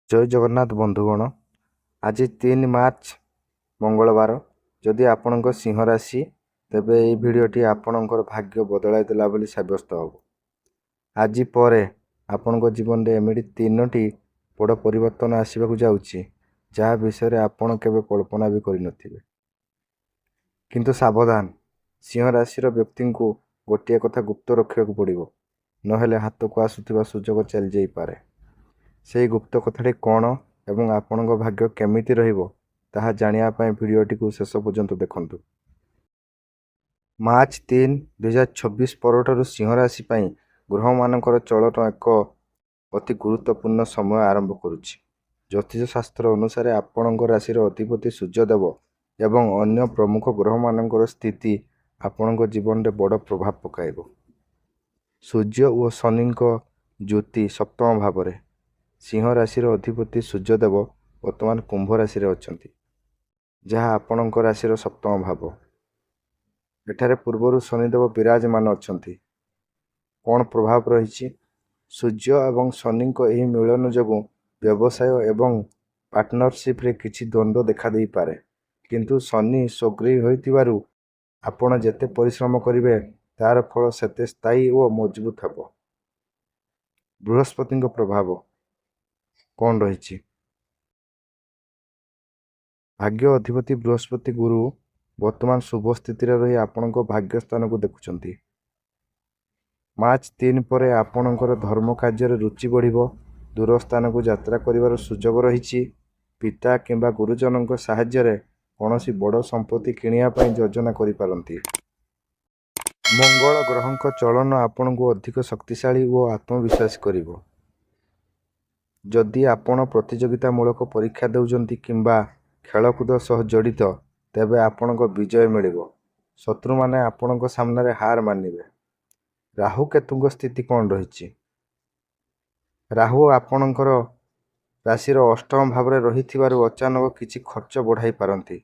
जय जगन्नाथ बंधुगण। आज 3 मार्च मंगलवार। जदि आपणक सिंह राशि तेबे ये भिडटी आपणकर भाग्य बदलाई देला बोली सब्यस्त हम। आज पर आपणक जीवन में एमती 3टी बड़ परिवर्तन आसवाक जाऊँगी जहाँ विषय आपण केवे कल्पना भी करें। किंतु सावधान, सिंह राशि व्यक्ति को गोटे कथा गुप्त रखा पड़ो, नहेले हाथ को आसुवा सुजोग चली जापे। से गुप्त कथाटी कौन एवं आपणक भाग्य केमिति रहिबो ताहा जानिया पाए भिडियोटी को शेष पर्यंत देखंतु। मार्च 3, 2026 परठारु सिंह राशि पाई ग्रह मानकर चलन एक अति गुरुत्वपूर्ण समय आरंभ करुछि। ज्योतिष शास्त्र अनुसार आपणक राशि अधिपति सूर्यदेव एवं अन्य प्रमुख ग्रह मानकर स्थिति आपणक जीवन में बड़ प्रभाव पकाइबो। सूर्य और शनि ज्योति सप्तम भाव में सिंह राशि अधिपति सूर्यदेव वर्तमान कुंभ राशि अछंती, जहाँ आपणक राशि सप्तम भाव। एठारे पूर्वर शनिदेव विराजमान अछंती। कौन प्रभाव रही? सूर्य एवं शनि यही मिलन जोगु व्यवसाय एवं पार्टनरशिप रे किछि द्वंद्व देखा दे पारे, किंतु शनि सग्री होइतिबारु आपण जेते परिश्रम करिवे तार फल सेते स्थायी और मजबूत हेबो। बृहस्पति प्रभाव कौन रही? भाग्य अधिपति बृहस्पति गुरु वर्तमान शुभ स्थिति रही आपण भाग्य स्थान को देखुंट। मार्च 3 पर आपणकर धर्म कार्य रुचि बढ़िबो। दूर स्थान को यात्रा करिवार सुजोग रही। पिता किंबा गुरुजन साहाय्य कौनसी बड़ संपत्ति किनिया पई योजना करि पारंती। मंगल ग्रह चलन आपण को अधिक शक्तिशाली और आत्मविश्वास करिवो। जदि आपण प्रतियोगितामूलक परीक्षा देउजंती किंबा खेलकूद सह जड़ित तेबे आपणक विजय मिलिबो। शत्रु माने आपणक सामने हार मानिबे। राहु केतुंक स्थिति कौन रही? राहु आपणकर राशि अष्टम भाव में रही अचानक किछि खर्च बढ़ाई पारंती।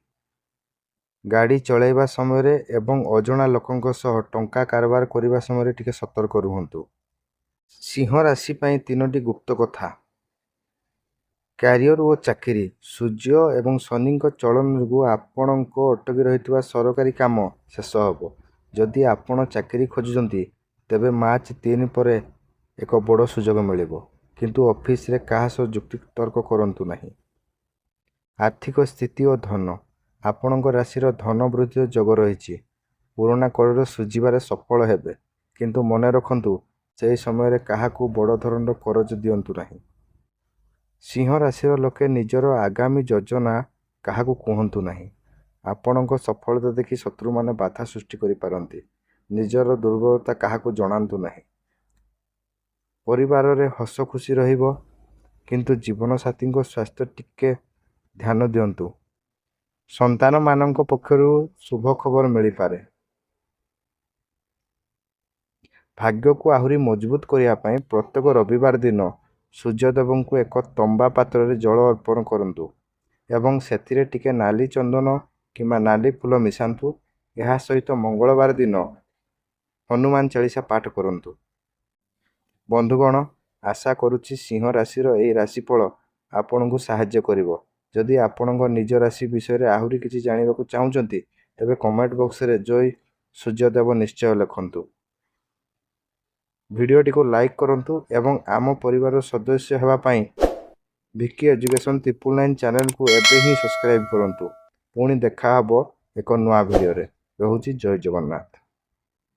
गाड़ी चलाइबा समय एवं अजणा लोकंक सह टंका कारोबार करने समय टिके सतर्क रुहंतु। सिंह राशि पई 3टी गुप्त कथा। क्यारियर और चाकरी। सूर्य एवं शनि चलन जो आपण को अटकी रही सरकारी काम शेष हम। जदि आपण चाकरी खोजुंट तेबे मार्च 3 पर एक बड़ सुजोग मिलिबो, किंतु ऑफिस रे कहा सह जुक्ति तर्क करंतु नहीं। आर्थिक स्थिति और धन। आपणक राशि धन वृद्धि जोग रही। पुराना कर सुझिबार सफल हेबे, किंतु मन रखंतु से समय क्या बड़ धरण करज दियंतु नहीं। सिंह राशि लोके निजर आगामी योजना क्या कहतु नहीं। आपणक सफलता देखि शत्रु माने बाधा सृष्टि करि पारंती। निजर दुर्बलता क्या जनातु नहीं। परिवार रे हस खुशी रहिबो, किंतु जीवन साथी स्वास्थ्य टिके ध्यान दियंतु। संतान मानक पक्षरु शुभ खबर मिल पारे। भाग्य को आहुरी मजबूत करने प्रत्येक रविवार दिन सूर्यदेव को एक तंबा पात्र रे जल अर्पण करंतु एवं सेथिरे टिके नाली चंदन किंबा नाली फूल मिसांतु। यह सहित मंगलवार दिन हनुमान चालीसा पाठ करंतु। बंधुगण, आशा करुछि सिंह राशि यह राशिफल आपण को साहाय्य करिवो। जदि आपणक निज राशि विषय रे आहुरी किछि जानिबाकु चाहुचंती तेबे कमेंट बॉक्स रे जय सूर्यदेव निश्चय लिखंतु। भिडियोटी को लाइक करंतु एवं आम परिवार सदस्य हेबा पई विकी एजुकेशन 999 चैनल को एबे ही सब्सक्राइब करंतु। पुणी देखा हबो एक नुआ भिडियो रे। रहुछि जय जगन्नाथ।